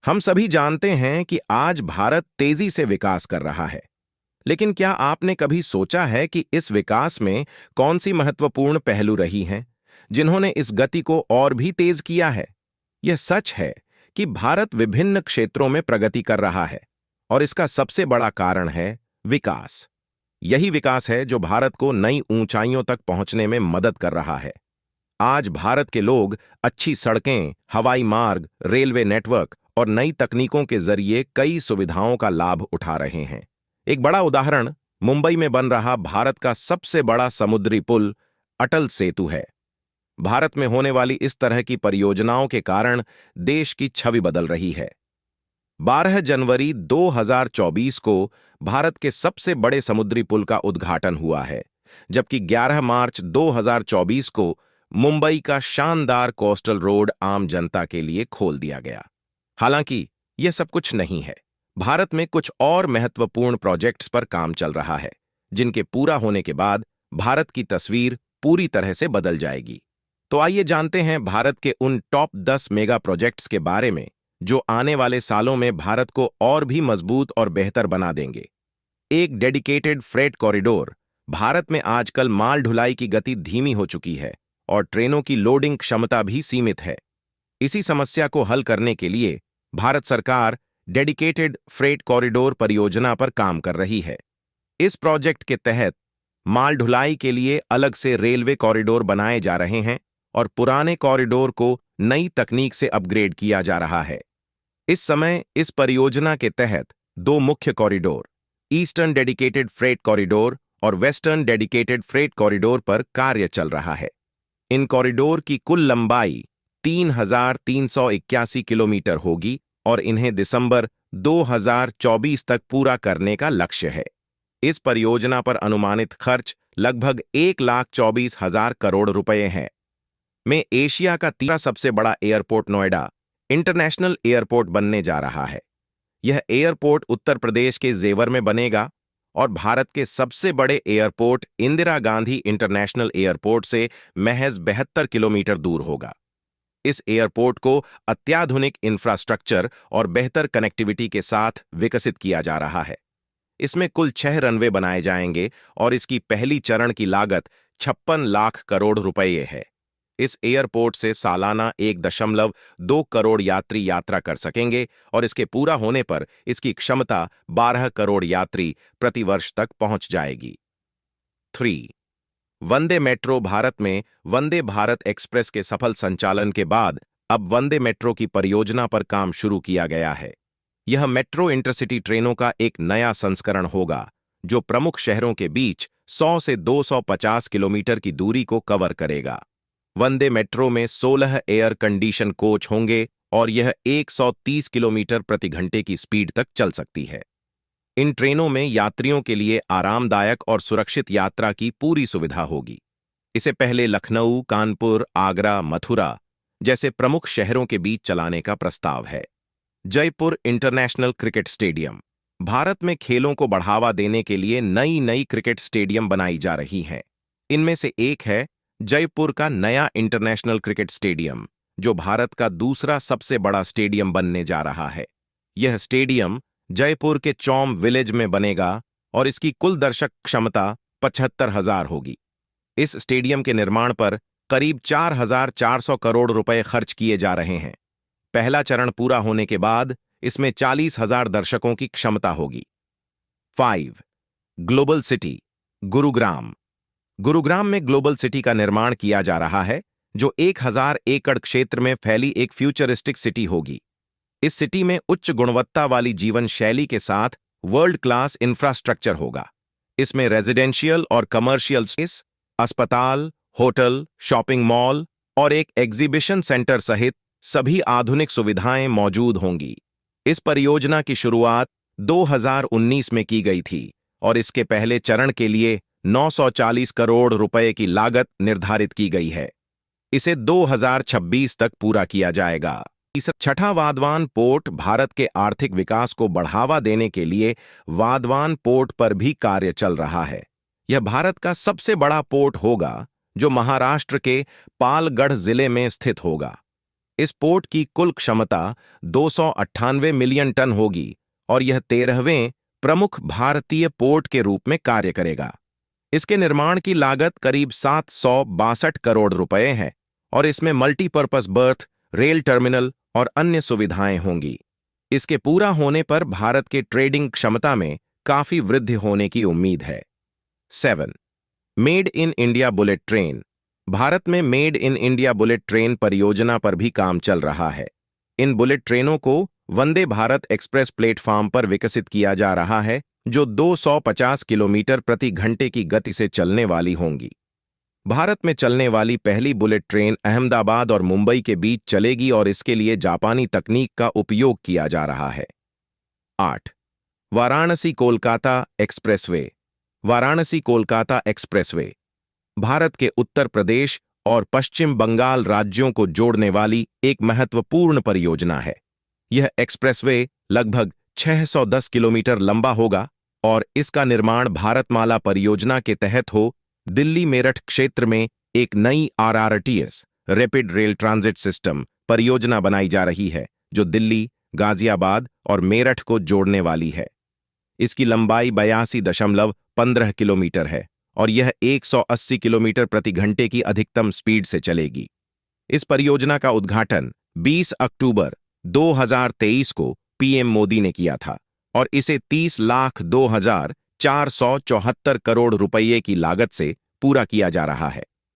हम सभी जानते हैं कि आज भारत तेजी से विकास कर रहा है। लेकिन क्या आपने कभी सोचा है कि इस विकास में कौन सी महत्वपूर्ण पहलू रही हैं, जिन्होंने इस गति को और भी तेज किया है? यह सच है कि भारत विभिन्न क्षेत्रों में प्रगति कर रहा है, और इसका सबसे बड़ा कारण है विकास। यही विकास है जो भारत को नई ऊंचाइयों तक पहुंचने में मदद कर रहा है। आज भारत के लोग अच्छी सड़कें, हवाई मार्ग, रेलवे नेटवर्क और नई तकनीकों के जरिए कई सुविधाओं का लाभ उठा रहे हैं। एक बड़ा उदाहरण मुंबई में बन रहा भारत का सबसे बड़ा समुद्री पुल अटल सेतु है। भारत में होने वाली इस तरह की परियोजनाओं के कारण देश की छवि बदल रही है। 12 जनवरी 2024 को भारत के सबसे बड़े समुद्री पुल का उद्घाटन हुआ है, जबकि 11 मार्च 2024 को मुंबई का शानदार कोस्टल रोड आम जनता के लिए खोल दिया गया। हालांकि यह सब कुछ नहीं है। भारत में कुछ और महत्वपूर्ण प्रोजेक्ट्स पर काम चल रहा है, जिनके पूरा होने के बाद भारत की तस्वीर पूरी तरह से बदल जाएगी। तो आइए जानते हैं भारत के उन टॉप 10 मेगा प्रोजेक्ट्स के बारे में, जो आने वाले सालों में भारत को और भी मजबूत और बेहतर बना देंगे। एक डेडिकेटेड फ्रेट कॉरिडोर। भारत में आजकल माल ढुलाई की गति धीमी हो चुकी है और ट्रेनों की लोडिंग क्षमता भी सीमित है। इसी समस्या को हल करने के लिए भारत सरकार डेडिकेटेड फ्रेट कॉरिडोर परियोजना पर काम कर रही है। इस प्रोजेक्ट के तहत माल ढुलाई के लिए अलग से रेलवे कॉरिडोर बनाए जा रहे हैं और पुराने कॉरिडोर को नई तकनीक से अपग्रेड किया जा रहा है। इस समय इस परियोजना के तहत दो मुख्य corridor, eastern dedicated freight corridor और वेस्टर्न डेडिकेटेड फ्रेट कॉरिडोर पर कार्य चल रहा है। इन कॉरिडोर की कुल लंबाई 3,381 किलोमीटर होगी और इन्हें दिसंबर 2024 तक पूरा करने का लक्ष्य है। इस परियोजना पर अनुमानित खर्च लगभग 1,24,000 करोड़ रुपए है। में एशिया का तीसरा सबसे बड़ा एयरपोर्ट नोएडा इंटरनेशनल एयरपोर्ट बनने जा रहा है। यह एयरपोर्ट उत्तर प्रदेश के जेवर में बनेगा और भारत के सबसे बड़े airport Indira Gandhi international airport से महज 72 किलोमीटर दूर होगा। इस एयरपोर्ट को अत्याधुनिक इंफ्रास्ट्रक्चर और बेहतर कनेक्टिविटी के साथ विकसित किया जा रहा है। इसमें कुल 6 रनवे बनाए जाएंगे और इसकी पहली चरण की लागत 56 लाख करोड़ रुपए है। इस एयरपोर्ट से सालाना 1.2 करोड़ यात्री यात्रा कर सकेंगे और इसके पूरा होने पर इसकी क्षमता 12 करोड़ यात्री प्रतिवर्ष तक पहुंच जाएगी। 3. वंदे मेट्रो। भारत में वंदे भारत एक्सप्रेस के सफल संचालन के बाद अब वंदे मेट्रो की परियोजना पर काम शुरू किया गया है। यह मेट्रो इंटरसिटी ट्रेनों का एक नया संस्करण होगा, जो प्रमुख शहरों के बीच 100 से 250 किलोमीटर की दूरी को कवर करेगा। वंदे मेट्रो में 16 एयर कंडीशन कोच होंगे और यह 130 किलोमीटर प्रति घंटे की स्पीड तक चल सकती है। इन ट्रेनों में यात्रियों के लिए आरामदायक और सुरक्षित यात्रा की पूरी सुविधा होगी। इसे पहले लखनऊ, कानपुर, आगरा, मथुरा जैसे प्रमुख शहरों के बीच चलाने का प्रस्ताव है। Jaipur international cricket stadium. Bharat में खेलों को बढ़ावा देने के लिए नई क्रिकेट स्टेडियम बनाई जा रही हैं। इनमें से एक है जयपुर का नया इंटरनेशनल क्रिकेट स्टेडियम, जो भारत का दूसरा सबसे बड़ा स्टेडियम बनने जा रहा है। यह स्टेडियम जयपुर के चौम विलेज में बनेगा और इसकी कुल दर्शक क्षमता 75,000 होगी। इस स्टेडियम के निर्माण पर करीब 4,400 करोड़ रुपए खर्च किए जा रहे हैं। पहला चरण पूरा होने के बाद इसमें 40,000 दर्शकों की क्षमता होगी। 5. Global city. गुरुग्राम। गुरुग्राम में ग्लोबल सिटी का निर्माण किया जा रहा है, जो 1,000 एकड़ क्षेत्र में फैली एक फ्यूचरिस्टिक सिटी होगी। इस सिटी में उच्च गुणवत्ता वाली जीवन शैली के साथ वर्ल्ड क्लास इंफ्रास्ट्रक्चर होगा। इसमें रेजिडेंशियल और कमर्शियल स्पेस, अस्पताल, होटल, शॉपिंग मॉल और एक एग्जीबिशन सेंटर सहित सभी आधुनिक सुविधाएं मौजूद होंगी। इस परियोजना की शुरुआत 2019 में की गई थी और इसके पहले चरण के लिए 940 करोड़ रुपए की लागत निर्धारित की गई है। इसे 2026 तक पूरा किया जाएगा। छठा वाधवान पोर्ट। भारत के आर्थिक विकास को बढ़ावा देने के लिए वाधवान पोर्ट पर भी कार्य चल रहा है। यह भारत का सबसे बड़ा पोर्ट होगा, जो महाराष्ट्र के पालगढ़ जिले में स्थित होगा। इस पोर्ट की कुल क्षमता 298 मिलियन टन होगी और यह 13वें प्रमुख भारतीय पोर्ट के रूप में कार्य करेगा। इसके निर्माण की लागत करीब 762 करोड़ रुपए है और इसमें मल्टीपर्पस बर्थ, रेल टर्मिनल और अन्य सुविधाएं होंगी। इसके पूरा होने पर भारत के ट्रेडिंग क्षमता में काफी वृद्धि होने की उम्मीद है। 7. Made in India bullet train. Bharat में made in India bullet train परियोजना पर भी काम चल रहा है। इन बुलेट ट्रेनों को वंदे भारत एक्सप्रेस प्लेटफॉर्म पर विकसित किया जा रहा है, जो 250 किलोमीटर प्रति घंटे की गति से चलने वाली होंगी। भारत में चलने वाली पहली बुलेट ट्रेन अहमदाबाद और मुंबई के बीच चलेगी और इसके लिए जापानी तकनीक का उपयोग किया जा रहा है। 8. वाराणसी कोलकाता एक्सप्रेसवे। वाराणसी कोलकाता एक्सप्रेसवे भारत के उत्तर प्रदेश और पश्चिम बंगाल राज्यों को जोड़ने वाली एक महत्वपूर्ण परियोजना है। यह एक्सप्रेसवे लगभग 610 किलोमीटर लंबा होगा और इसका निर्माण भारतमाला परियोजना के तहत हो। दिल्ली मेरठ क्षेत्र में एक नई RRTS rapid rail transit system परियोजना बनाई जा रही है, जो दिल्ली, गाजियाबाद और मेरठ को जोड़ने वाली है। इसकी लंबाई 82.15 किलोमीटर है और यह 180 किलोमीटर प्रति घंटे की अधिकतम स्पीड से चलेगी। इस परियोजना का उद्घाटन 20 अक्टूबर 2023 को PM मोदी ने किया था और इसे 30,02,474 करोड़ रुपये की लागत से पूरा किया जा रहा है।